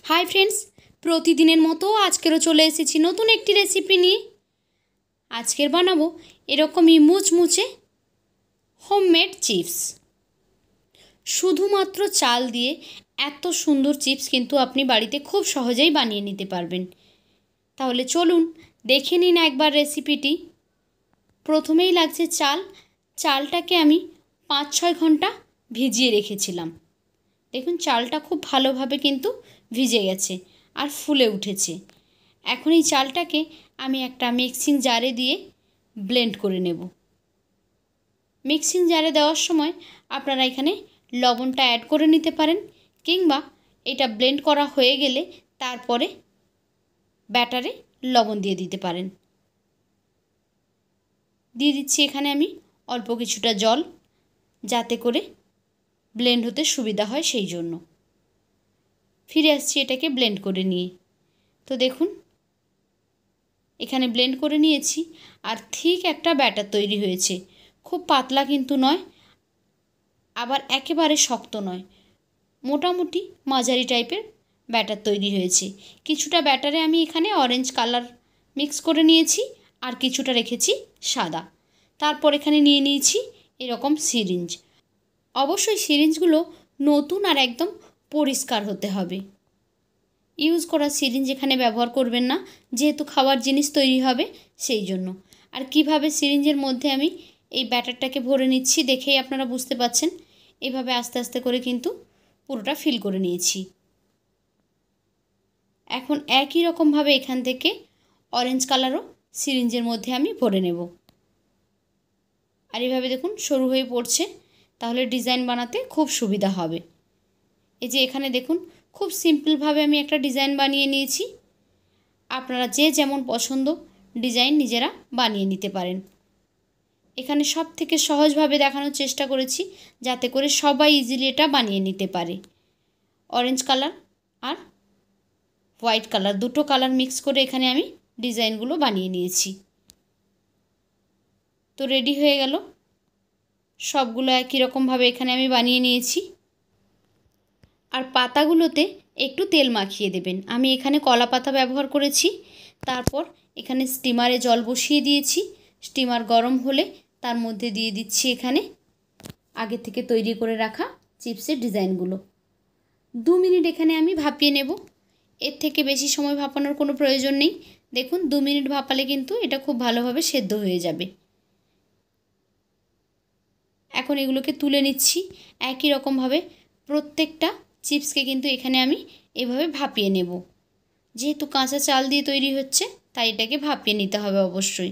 Hi friends, প্রতিদিনের মতো আজকেরও চলে এসেছি নতুন একটি রেসিপি নিয়ে। আজকের বানাবো এরকমই মুচমুচে হোমমেড চিপস। শুধুমাত্র চাল দিয়ে এত সুন্দর চিপস কিন্তু আপনি বাড়িতে খুব সহজেই বানিয়ে নিতে পারবেন। তাহলে চলুন দেখে নিন একবার রেসিপিটি। প্রথমেই লাগছে চাল। চালটাকে আমি 5-6 ঘন্টা ভিজিয়ে রেখেছিলাম। দেখুন চালটা খুব ভালোভাবে কিন্তু ভিজে গেছে আর ফুলে উঠেছে। এখন এই চালটাকে আমি একটা মিক্সিং জারে দিয়ে ব্লেন্ড করে নেব। মিক্সিং জারে দেওয়ার সময় আপনারা এখানে লবণটা অ্যাড করে নিতে পারেন, কিংবা এটা ব্লেন্ড করা হয়ে গেলে তারপরে ব্যাটারে লবণ দিয়ে দিতে পারেন। দিয়ে দিচ্ছি এখানে আমি অল্প কিছুটা জল, যাতে করে ব্লেন্ড হতে সুবিধা হয় সেই জন্য। ফিরে আসছি এটাকে ব্লেন্ড করে নিয়ে। তো দেখুন এখানে ব্লেন্ড করে নিয়েছি আর ঠিক একটা ব্যাটার তৈরি হয়েছে। খুব পাতলা কিন্তু নয়, আবার একেবারে শক্ত নয়, মোটামুটি মাঝারি টাইপের ব্যাটার তৈরি হয়েছে। কিছুটা ব্যাটারে আমি এখানে অরেঞ্জ কালার মিক্স করে নিয়েছি আর কিছুটা রেখেছি সাদা। তারপর এখানে নিয়ে নিয়েছি এরকম সিরিঞ্জ। অবশ্যই সিরিঞ্জগুলো নতুন আর একদম পরিষ্কার হতে হবে। ইউজ করা সিরিঞ্জ এখানে ব্যবহার করবেন না, যেহেতু খাবার জিনিস তৈরি হবে সেই জন্য। আর কিভাবে সিরিঞ্জের মধ্যে আমি এই ব্যাটারটাকে ভরে নিচ্ছি দেখেই আপনারা বুঝতে পাচ্ছেন। এভাবে আস্তে আস্তে করে কিন্তু পুরোটা ফিল করে নিয়েছি। এখন একই রকমভাবে এখান থেকে অরেঞ্জ কালারও সিরিঞ্জের মধ্যে আমি ভরে নেব। আর এভাবে দেখুন সরু হয়ে পড়ছে, তাহলে ডিজাইন বানাতে খুব সুবিধা হবে। এই যে এখানে দেখুন খুব সিম্পলভাবে আমি একটা ডিজাইন বানিয়ে নিয়েছি। আপনারা যে যেমন পছন্দ ডিজাইন নিজেরা বানিয়ে নিতে পারেন। এখানে সব থেকে সহজভাবে দেখানোর চেষ্টা করেছি, যাতে করে সবাই ইজিলি এটা বানিয়ে নিতে পারে। অরেঞ্জ কালার আর হোয়াইট কালার দুটো কালার মিক্স করে এখানে আমি ডিজাইনগুলো বানিয়ে নিয়েছি। তো রেডি হয়ে গেল। সবগুলো একই রকমভাবে এখানে আমি বানিয়ে নিয়েছি। আর পাতাগুলোতে একটু তেল মাখিয়ে দেবেন। আমি এখানে কলা পাতা ব্যবহার করেছি। তারপর এখানে স্টিমারে জল বসিয়ে দিয়েছি। স্টিমার গরম হলে তার মধ্যে দিয়ে দিচ্ছি এখানে আগে থেকে তৈরি করে রাখা চিপসের ডিজাইনগুলো। 2 মিনিট এখানে আমি ভাপিয়ে নেব। এর থেকে বেশি সময় ভাপানোর কোনো প্রয়োজন নেই। দেখুন 2 মিনিট ভাপালে কিন্তু এটা খুব ভালোভাবে সেদ্ধ হয়ে যাবে। এখন এগুলোকে তুলে নিচ্ছি। একই রকমভাবে প্রত্যেকটা চিপসকে কিন্তু এখানে আমি এভাবে ভাপিয়ে নেব। যেহেতু কাঁচা চাল দিয়ে তৈরি হচ্ছে তাই এটাকে ভাপিয়ে নিতে হবে অবশ্যই।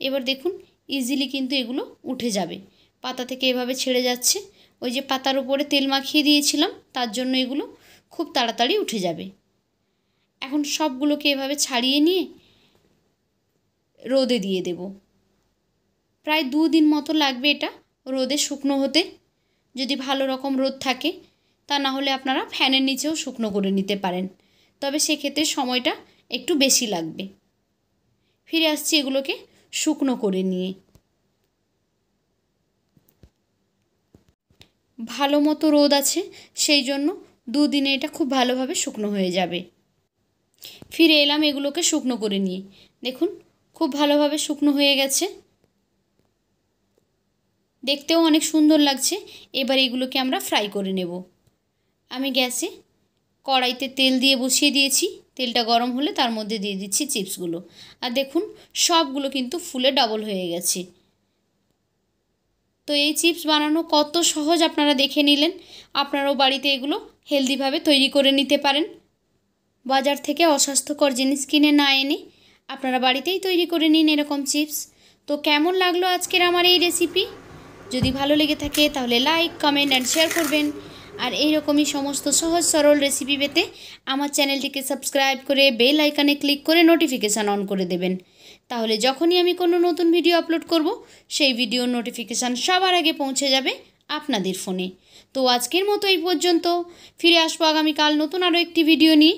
এবার দেখুন ইজিলি কিন্তু এগুলো উঠে যাবে। পাতা থেকে এভাবে ছেড়ে যাচ্ছে। ওই যে পাতার উপরে তেল মাখিয়ে দিয়েছিলাম, তার জন্য এগুলো খুব তাড়াতাড়ি উঠে যাবে। এখন সবগুলোকে এভাবে ছাড়িয়ে নিয়ে রোদে দিয়ে দেব। প্রায় 2 দিন মতো লাগবে এটা রোদে শুকনো হতে, যদি ভালো রকম রোদ থাকে। তা না হলে আপনারা ফ্যানের নিচেও শুকনো করে নিতে পারেন, তবে সেক্ষেত্রে সময়টা একটু বেশি লাগবে। ফিরে আসছি এগুলোকে শুকনো করে নিয়ে। ভালো মতো রোদ আছে, সেই জন্য 2 দিনে এটা খুব ভালোভাবে শুকনো হয়ে যাবে। ফিরে এলাম এগুলোকে শুকনো করে নিয়ে। দেখুন খুব ভালোভাবে শুকনো হয়ে গেছে, দেখতেও অনেক সুন্দর লাগছে। এবার এগুলোকে আমরা ফ্রাই করে নেব। আমি গ্যাসে কড়াইতে তেল দিয়ে বসিয়ে দিয়েছি। তেলটা গরম হলে তার মধ্যে দিয়ে দিচ্ছি চিপসগুলো। আর দেখুন সবগুলো কিন্তু ফুলে ডাবল হয়ে গেছে। তো এই চিপস বানানো কত সহজ আপনারা দেখে নিলেন। আপনারাও বাড়িতে এগুলো হেলদিভাবে তৈরি করে নিতে পারেন। বাজার থেকে অস্বাস্থ্যকর জিনিস কিনে না এনে আপনারা বাড়িতেই তৈরি করে নিন এরকম চিপস। তো কেমন লাগলো আজকের আমার এই রেসিপি? যদি ভালো লেগে থাকে তাহলে লাইক, কমেন্ট অ্যান্ড শেয়ার করবেন। আর এইরকমই সমস্ত সহজ সরল রেসিপি পেতে আমার চ্যানেলটিকে সাবস্ক্রাইব করে বেল আইকনে ক্লিক করে নোটিফিকেশান অন করে দেবেন। তাহলে যখনই আমি কোনো নতুন ভিডিও আপলোড করব, সেই ভিডিওর নোটিফিকেশান সবার আগে পৌঁছে যাবে আপনাদের ফোনে। তো আজকের মতো এই পর্যন্ত। ফিরে আসবো আগামীকাল নতুন আরও একটি ভিডিও নিয়ে।